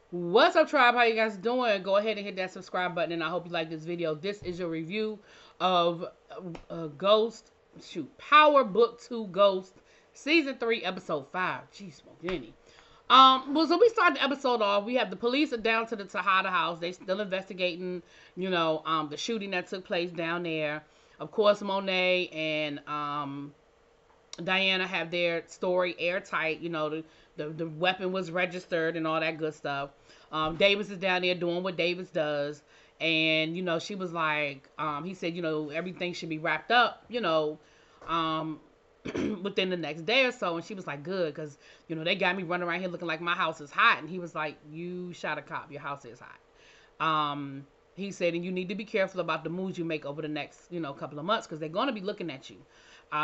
What's up, tribe? How you guys doing? Go ahead and hit that subscribe button, and I hope you like this video. This is your review of Ghost, Power Book 2 Ghost, Season 3, Episode 5. Jeez, Jenny. Well, so we start the episode off. We have the police are down to the Tejada house. They still investigating, the shooting that took place down there. Of course, Monet and Diana have their story airtight. The weapon was registered and all that good stuff. Davis is down there doing what Davis does. And, she was like, he said, everything should be wrapped up, within the next day or so. And she was like, good, because, they got me running around here looking like my house is hot. And he was like, you shot a cop. Your house is hot. He said, and you need to be careful about the moves you make over the next, couple of months, because they're going to be looking at you.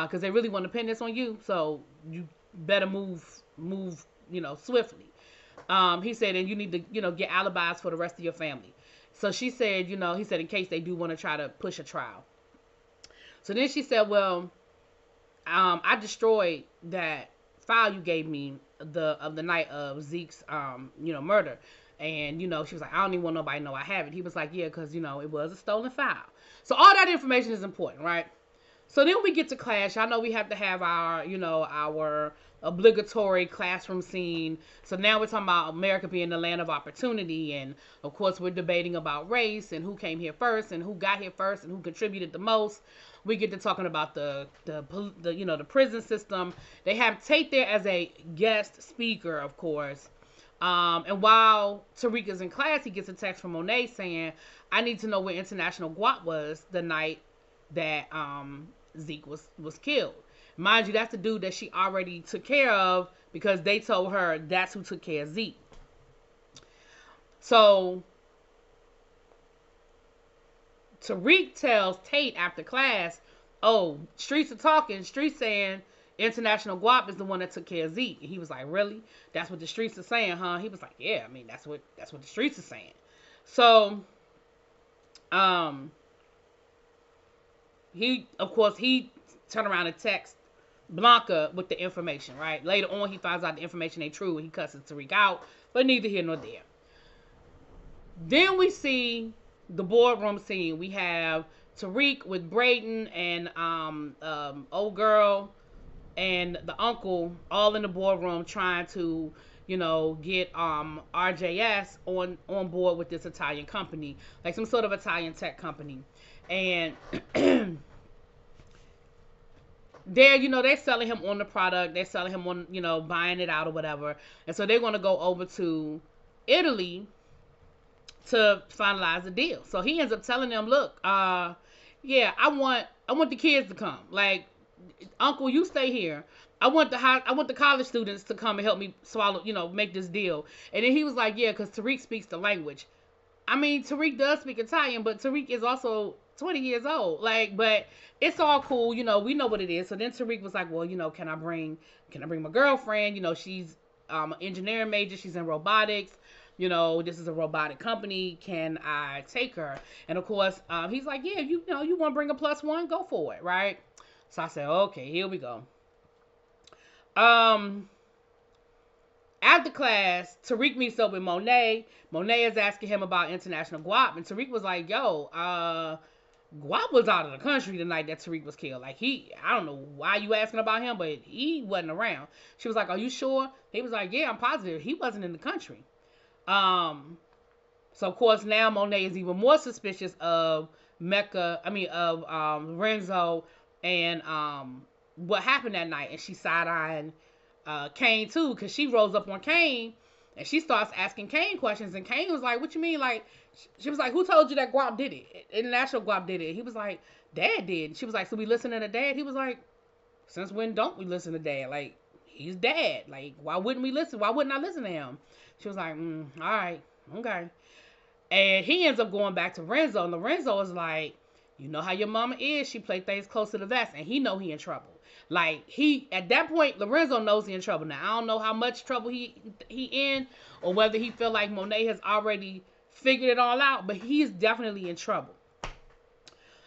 Because they really want to pin this on you. So you better move, swiftly. He said, and you need to, get alibis for the rest of your family. So she said, he said, in case they do want to try to push a trial. So then she said, well, I destroyed that file you gave me of the night of Zeke's, murder. And, she was like, I don't even want nobody to know I have it. He was like, yeah, because, it was a stolen file. So all that information is important, right? So then we get to class. I know we have to have our, our obligatory classroom scene. So now we're talking about America being the land of opportunity. And, of course, we're debating about race and who came here first and who got here first and who contributed the most. We get to talking about the prison system. They have Tate there as a guest speaker, of course. And while Tariq is in class, he gets a text from Monet saying, I need to know where International Guap was the night that Zeke was killed. Mind you, that's the dude that she already took care of because they told her that's who took care of Zeke. So Tariq tells Tate after class, oh, streets are talking. Streets saying International Guap is the one that took care of Zeke. And he was like, really? That's what the streets are saying, huh? He was like, yeah, I mean, that's what the streets are saying. So, he turned around and text Blanca with the information, right? Later on, he finds out the information ain't true and he cusses Tariq out, but neither here nor there. Then we see the boardroom scene. We have Tariq with Brayden and old girl and the uncle all in the boardroom trying to, get RJS on board with this Italian company, like some sort of Italian tech company. And they're selling him on the product. They're selling him on, buying it out or whatever. And so they're going to go over to Italy to finalize the deal. So he ends up telling them, look, yeah, I want the kids to come. Like, Uncle, you stay here. I want the college students to come and help me swallow, make this deal. And then he was like, yeah, because Tariq speaks the language. I mean, Tariq does speak Italian, but Tariq is also 20 years old. Like, but it's all cool. We know what it is. So then Tariq was like, well, can I bring my girlfriend? She's an engineering major. She's in robotics. This is a robotic company. Can I take her? And of course, he's like, yeah, you want to bring a +1? Go for it, right? So I said, okay, here we go. After class, Tariq meets up with Monet. Monet is asking him about International Guap, and Tariq was like, yo, Guap was out of the country the night that Tariq was killed. Like, I don't know why you asking about him, but he wasn't around. She was like, are you sure? He was like, yeah, I'm positive. He wasn't in the country. So of course now Monet is even more suspicious of Renzo and what happened that night, and she side-eyeing Kane too, because she rolls up on Kane and she starts asking Kane questions, and Kane was like, what you mean? Like, she was like, who told you that Guap did it? International Guap did it. He was like, Dad did. And she was like, so we listening to Dad? He was like, since when don't we listen to Dad? Like, he's Dad. Like, why wouldn't we listen? Why wouldn't I listen to him? She was like, all right, okay. And he ends up going back to Renzo, and Lorenzo is like, you know how your mama is. She play things close to the vest, and he know he in trouble. Like, at that point, Lorenzo knows he in trouble. Now, I don't know how much trouble he in, or whether he feel like Monet has already figured it all out, but he's definitely in trouble.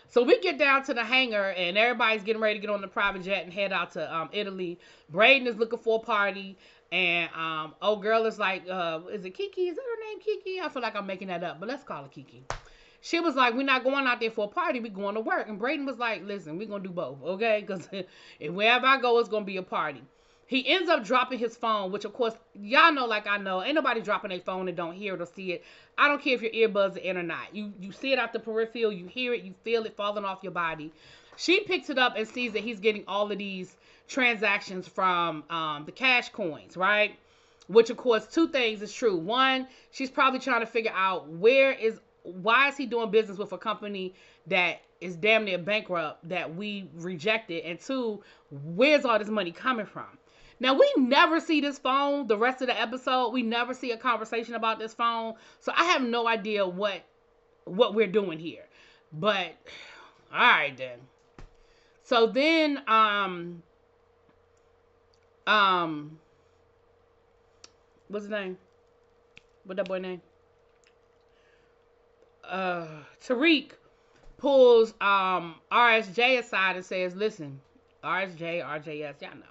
So we get down to the hangar, and everybody's getting ready to get on the private jet and head out to Italy. Brayden is looking for a party, and old girl is like, is it Kiki? Is that her name Kiki? I feel like I'm making that up, but let's call her Kiki. She was like, we're not going out there for a party. We're going to work. And Braden was like, listen, we're going to do both, okay? Because if wherever I go, it's going to be a party. He ends up dropping his phone, which, of course, y'all know like I know. Ain't nobody dropping their phone and don't hear it or see it. I don't care if your earbuds are in or not. You see it out the peripheral. You hear it. You feel it falling off your body. She picks it up and sees that he's getting all of these transactions from the cash coins, right? Which, of course, two things is true. One, she's probably trying to figure out why is he doing business with a company that is damn near bankrupt that we rejected? And two, where's all this money coming from? Now, we never see this phone the rest of the episode. We never see a conversation about this phone. So I have no idea what we're doing here. But, all right then. So then, what's his name? What that boy name? Tariq pulls RSJ aside and says, listen, RJS, y'all know.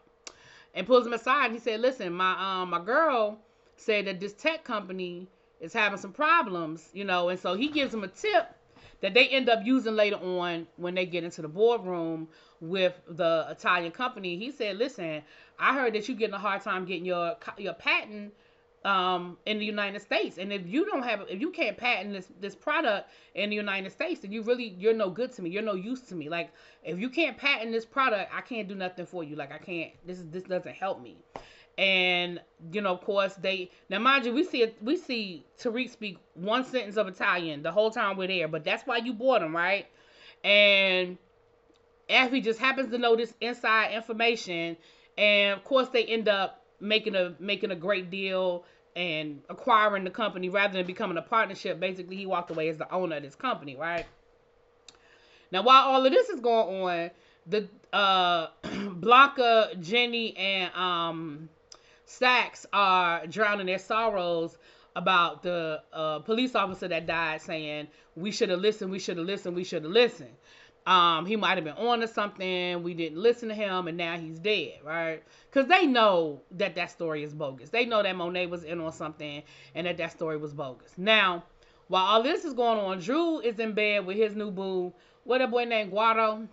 And pulls him aside and he said, listen, my girl said that this tech company is having some problems, and so he gives him a tip that they end up using later on when they get into the boardroom with the Italian company. He said, listen, I heard that you're getting a hard time getting your patent in the United States. And if you can't patent this product in the United States, then you're no good to me. You're no use to me. Like, if you can't patent this product, I can't do nothing for you. Like, I can't, this doesn't help me. And, of course, now mind you, we see Tariq speak one sentence of Italian the whole time we're there, but that's why you bought him, right? And Effie just happens to know this inside information, and of course they end up making a great deal and acquiring the company rather than becoming a partnership. Basically, he walked away as the owner of this company, right? Now, while all of this is going on, the Blanca, Jenny, and Sachs are drowning their sorrows about the police officer that died, saying, we should have listened, we should have listened, we should have listened. He might have been on to something, we didn't listen to him, and now he's dead, right? Because they know that story is bogus. They know that Monet was in on something and that story was bogus. Now, while all this is going on, Drew is in bed with his new boo, what a boy named Guado,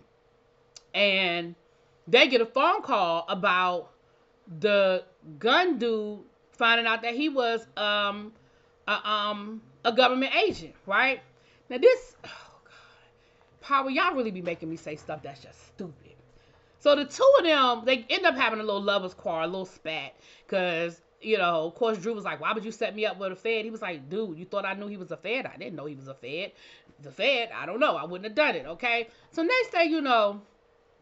and they get a phone call about the gun dude finding out that he was a government agent, right? Now this, oh God, Power, y'all really be making me say stuff that's just stupid. So the two of them, they end up having a little lovers quarrel, a little spat, because, of course, Drew was like, why would you set me up with a Fed? He was like, dude, you thought I knew he was a Fed? I didn't know he was a Fed. The Fed, I don't know. I wouldn't have done it, okay? So next thing you know,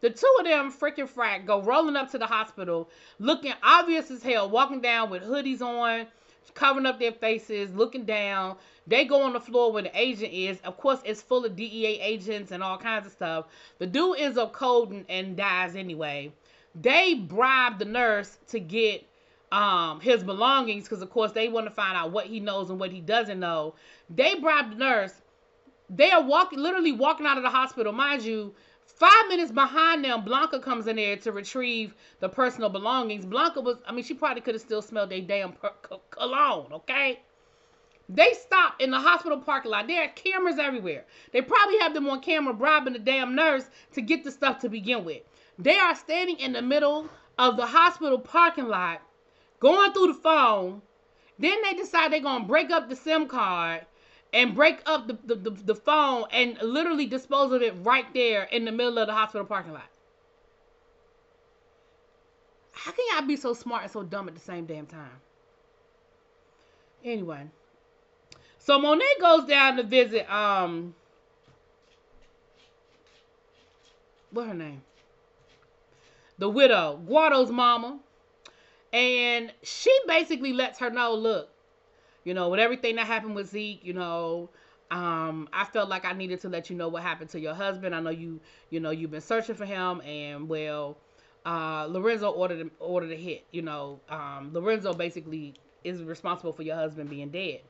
the two of them freaking frack go rolling up to the hospital, looking obvious as hell, walking down with hoodies on, covering up their faces, looking down. They go on the floor where the agent is. Of course, it's full of DEA agents and all kinds of stuff. The dude ends up coding and dies anyway. They bribe the nurse to get his belongings because, of course, they want to find out what he knows and what he doesn't know. They bribe the nurse. They are literally walking out of the hospital. Mind you, 5 minutes behind them, Blanca comes in there to retrieve the personal belongings. Blanca she probably could have still smelled their damn cologne, okay? They stop in the hospital parking lot. There are cameras everywhere. They probably have them on camera bribing the damn nurse to get the stuff to begin with. They are standing in the middle of the hospital parking lot, going through the phone. Then they decide they're going to break up the SIM card and break up the phone and literally dispose of it right there in the middle of the hospital parking lot. How can y'all be so smart and so dumb at the same damn time? Anyway. So Monet goes down to visit, what's her name? The widow, Guado's mama. And she basically lets her know, look, with everything that happened with Zeke, I felt like I needed to let you know what happened to your husband. I know you've been searching for him, and Lorenzo ordered a hit. Lorenzo basically is responsible for your husband being dead.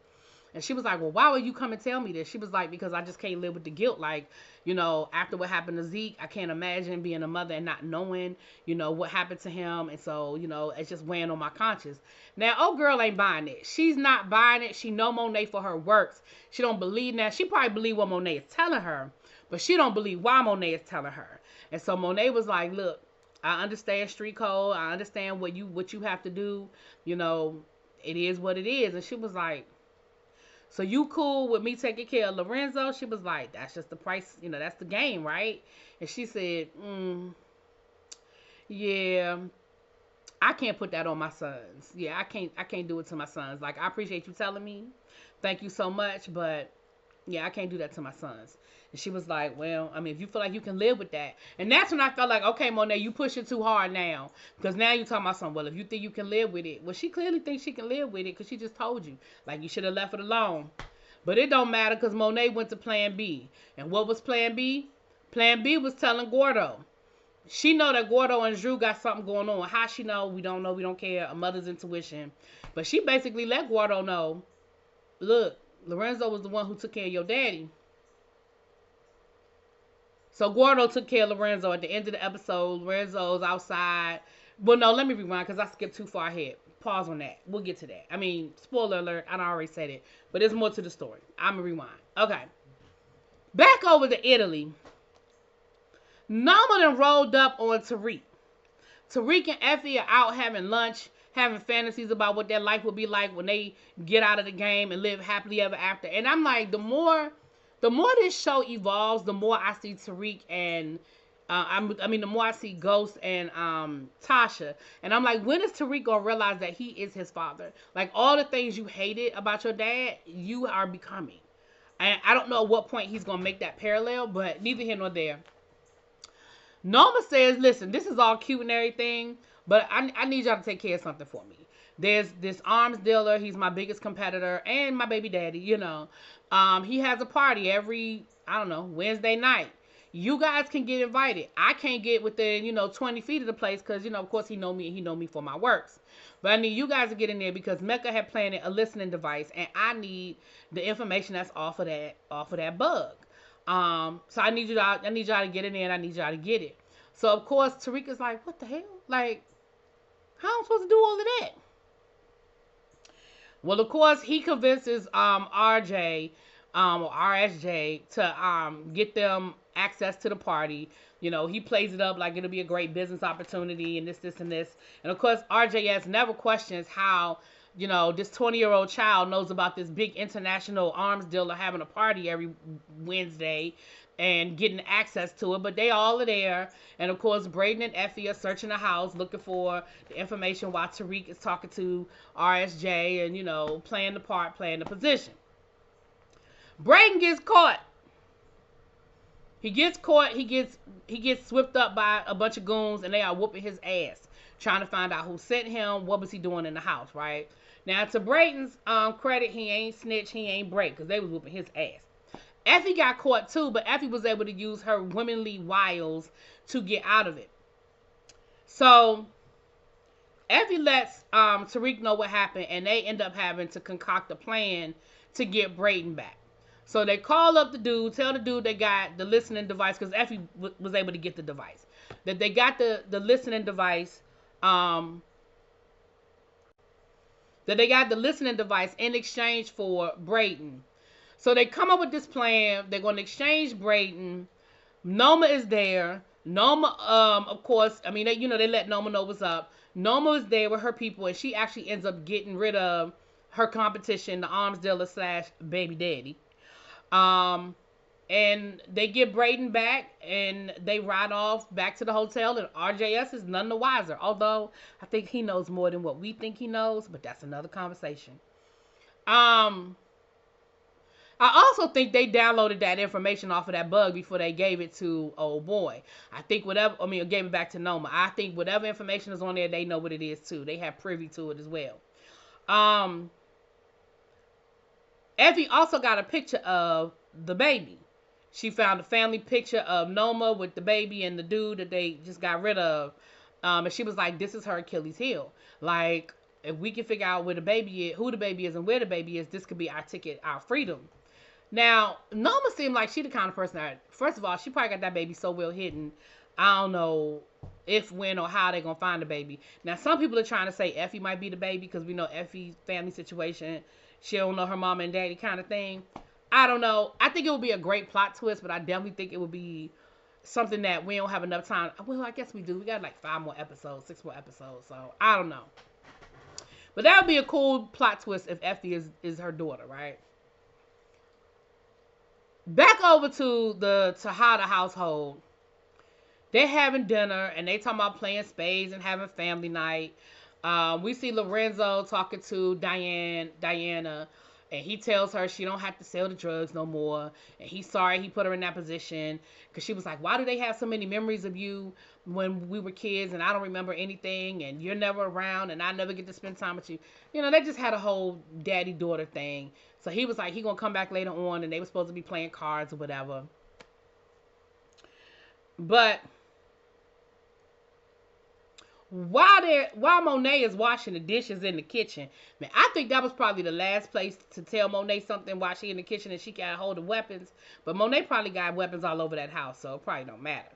And she was like, well, why would you come and tell me this? She was like, because I just can't live with the guilt. Like, you know, after what happened to Zeke, I can't imagine being a mother and not knowing, you know, what happened to him. And so, you know, it's just weighing on my conscience. Now, old girl ain't buying it. She's not buying it. She know Monet for her works. She don't believe that. She probably believe what Monet is telling her, but she don't believe why Monet is telling her. And so Monet was like, look, I understand street code. I understand what you have to do. You know, it is what it is. And she was like, so you cool with me taking care of Lorenzo? She was like, that's just the price. You know, that's the game, right? And she said, yeah, I can't put that on my sons. Yeah, I can't do it to my sons. Like, I appreciate you telling me. Thank you so much. But yeah, I can't do that to my sons. And she was like, well, I mean, if you feel like you can live with that. And that's when I felt like, okay, Monet, you pushing too hard now. Because now you're talking about something. Well, if you think you can live with it. Well, she clearly thinks she can live with it because she just told you. Like, you should have left it alone. But it don't matter because Monet went to plan B. And what was plan B? Plan B was telling Gordo. She know that Gordo and Drew got something going on. How she know? We don't know. We don't care. A mother's intuition. But she basically let Gordo know, look, Lorenzo was the one who took care of your daddy. So Gordo took care of Lorenzo at the end of the episode. Lorenzo's outside. Well, no, let me rewind because I skipped too far ahead. Pause on that. We'll get to that. I mean, spoiler alert. I already said it. But there's more to the story. I'm going to rewind. Okay. Back over to Italy. Nama done rolled up on Tariq. Tariq and Effie are out having lunch, having fantasies about what their life will be like when they get out of the game and live happily ever after. And I'm like, the more this show evolves, the more I see Tariq and the more I see Ghost and Tasha. And I'm like, when is Tariq gonna realize that he is his father? Like, all the things you hated about your dad, you are becoming. And I don't know at what point he's gonna make that parallel, but neither here nor there. Noma says, listen, this is all cute and everything, but I need y'all to take care of something for me. There's this arms dealer. He's my biggest competitor and my baby daddy, you know. He has a party every, I don't know, Wednesday night. You guys can get invited. I can't get within, 20 feet of the place because, of course he know me and he know me for my works. But I need you guys to get in there because Mecca had planted a listening device and I need the information that's off of that bug. So I need y'all to get in there and I need y'all to get it. So of course Tariq is like, what the hell? Like, how am I supposed to do all of that? Well, of course he convinces RJ or RSJ to get them access to the party. He plays it up like it'll be a great business opportunity and this and this. And of course RJS never questions how this 20-year-old child knows about this big international arms dealer having a party every Wednesday and getting access to it. But they all are there. And of course, Braden and Effie are searching the house looking for the information while Tariq is talking to RSJ and, playing the part, playing the position. Braden gets caught. He gets caught. He gets swept up by a bunch of goons and they are whooping his ass, trying to find out who sent him, what was he doing in the house, right? Now, to Braden's credit, he ain't snitch, he ain't break, because they was whooping his ass. Effie got caught too, but Effie was able to use her womanly wiles to get out of it. So, Effie lets Tariq know what happened, and they end up having to concoct a plan to get Braden back. So they call up the dude, tell the dude they got the listening device, because Effie was able to get the device. That they got the listening device, in exchange for Braden. So they come up with this plan. They're going to exchange Braden. Noma is there. Noma, of course, they let Noma know what's up. Noma is there with her people, and she actually ends up getting rid of her competition, the arms dealer / baby daddy. And they get Braden back, and they ride off back to the hotel, and RJS is none the wiser. Although, I think he knows more than what we think he knows, but that's another conversation. I also think they downloaded that information off of that bug before they gave it to old boy. Gave it back to Noma. I think whatever information is on there, they know what it is too. They have privy to it as well. Effie also got a picture of the baby. She found a family picture of Noma with the baby and the dude that they just got rid of. And she was like, this is her Achilles heel. Like, if we can figure out where the baby is, who the baby is, and where the baby is, this could be our ticket, our freedom. Now, Noma seemed like she the kind of person that, first of all, she probably got that baby so well hidden. I don't know if, when, or how they gonna find the baby. Now, some people are trying to say Effie might be the baby because we know Effie's family situation. She don't know her mom and daddy kind of thing. I don't know. I think it would be a great plot twist, but I definitely think it would be something that we don't have enough time. Well, I guess we do. We got like 5 more episodes, 6 more episodes. So I don't know. But that would be a cool plot twist if Effie is her daughter, right? Back over to the Tejada household. They're having dinner and they talking about playing spades and having family night. We see Lorenzo talking to Diana, and he tells her she don't have to sell the drugs no more. And he's sorry he put her in that position because she was like, why do they have so many memories of you when we were kids and I don't remember anything and you're never around and I never get to spend time with you. You know, they just had a whole daddy-daughter thing. So he was like, he gonna come back later on and they were supposed to be playing cards or whatever. But while Monet is washing the dishes in the kitchen, man, I think that was probably the last place to tell Monet something while she in the kitchen and she got a hold of weapons. But Monet probably got weapons all over that house, so it probably don't matter.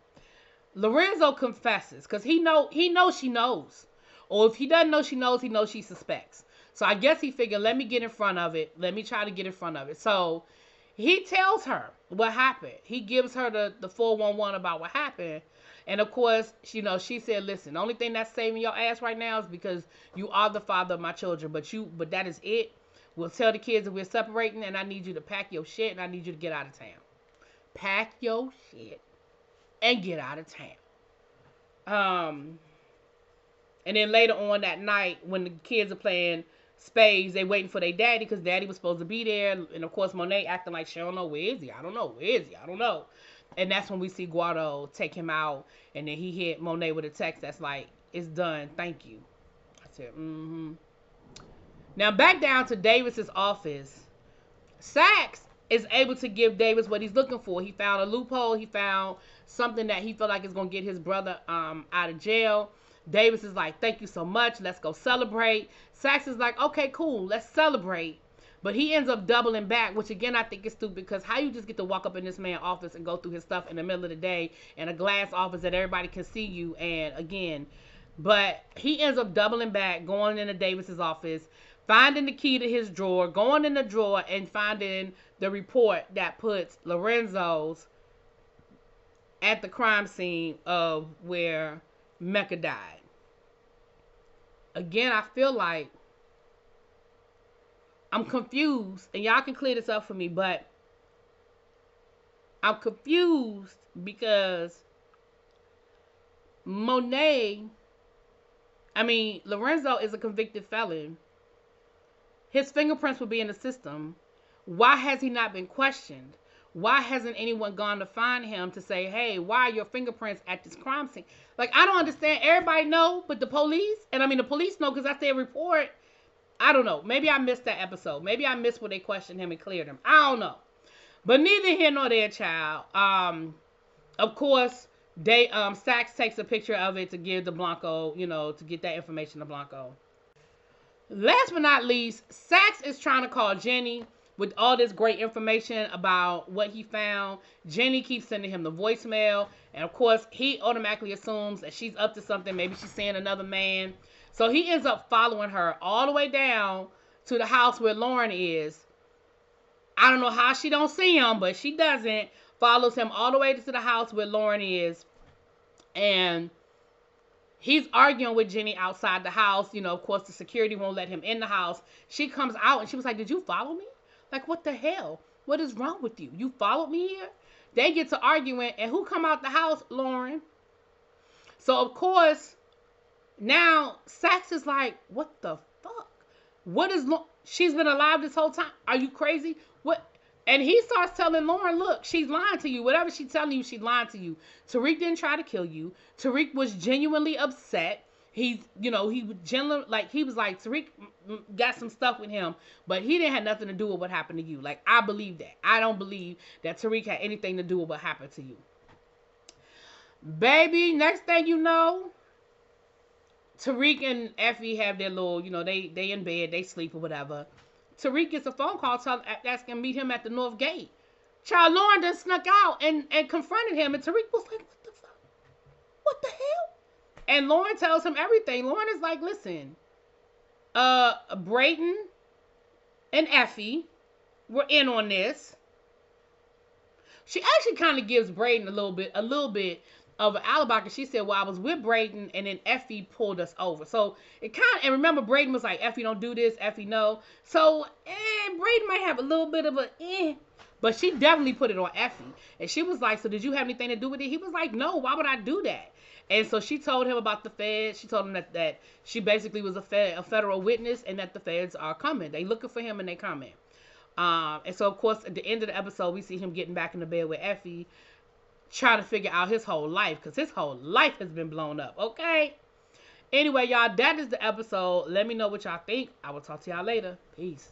Lorenzo confesses because he knows she knows. Or if he doesn't know she knows, he knows she suspects. So I guess he figured, let me get in front of it. Let me try to get in front of it. So he tells her what happened. He gives her the 411 about what happened. And of course, you know, she said, listen, the only thing that's saving your ass right now is because you are the father of my children. But that is it. We'll tell the kids that we're separating and I need you to pack your shit and I need you to get out of town. Pack your shit and get out of town. And then later on that night, when the kids are playing spades, they waiting for their daddy because daddy was supposed to be there. And of course, Monet acting like she don't know, where is he? I don't know, where is he? I don't know. And that's when we see Guado take him out, and then he hit Monet with a text that's like, it's done, thank you. I said, Now back down to Davis's office. Saxe is able to give Davis what he's looking for. He found a loophole. He found something that he felt like is going to get his brother out of jail. Davis is like, thank you so much. Let's go celebrate. Saxe is like, okay, cool. Let's celebrate. But he ends up doubling back, which again, I think is stupid because how you just get to walk up in this man's office and go through his stuff in the middle of the day in a glass office that everybody can see you. And again, but he ends up doubling back, going into Davis's office, finding the key to his drawer, going in the drawer and finding the report that puts Lorenzo's at the crime scene of where Mecca died. Again, I feel like I'm confused, and y'all can clear this up for me, but I'm confused because Lorenzo is a convicted felon. His fingerprints will be in the system. Why has he not been questioned? Why hasn't anyone gone to find him to say, hey, why are your fingerprints at this crime scene? Like, I don't understand. Everybody know, but the police, and the police know because that's their report. I don't know. Maybe I missed that episode. Maybe I missed where they questioned him and cleared him. I don't know. But neither here nor there, child. Of course, Saxe takes a picture of it to give to Blanco, to get that information to Blanco. Last but not least, Saxe is trying to call Jenny with all this great information about what he found. Jenny keeps sending him the voicemail. And of course, he automatically assumes that she's up to something. Maybe she's seeing another man. So he ends up following her all the way down to the house where Lauren is. I don't know how she don't see him, but she doesn't. Follows him all the way to the house where Lauren is. And he's arguing with Jenny outside the house. Of course, the security won't let him in the house. She comes out and she was like, did you follow me? Like, what the hell? What is wrong with you? You followed me here? They get to arguing. And who come out the house? Lauren. So, of course, now, Saxe is like, what the fuck? She's been alive this whole time? Are you crazy? What? And he starts telling Lauren, look, she's lying to you. Whatever she's telling you, she's lying to you. Tariq didn't try to kill you. Tariq was genuinely upset. He was Tariq got some stuff with him, but he didn't have nothing to do with what happened to you. Like, I believe that. I don't believe that Tariq had anything to do with what happened to you. Baby, next thing you know, Tariq and Effie have their little, they in bed, they sleep or whatever. Tariq gets a phone call asking to meet him at the North Gate. Child, Lauren done snuck out and confronted him, and Tariq was like, what the fuck? What the hell? And Lauren tells him everything. Lauren is like, listen, Brayden and Effie were in on this. She actually kind of gives Brayden a little bit of an alibi, because she said, well, I was with Brayden and then Effie pulled us over. So it kind of, and remember, Brayden was like, Effie don't do this, Effie no. So Brayden might have a little bit of but she definitely put it on Effie. And she was like, so did you have anything to do with it? He was like, no, why would I do that? And so she told him about the feds. She told him that she basically was a federal witness, and that the feds are coming. They looking for him and they coming. And so, of course, at the end of the episode, we see him getting back in the bed with Effie, trying to figure out his whole life, because his whole life has been blown up, okay? Anyway, y'all, that is the episode. Let me know what y'all think. I will talk to y'all later. Peace.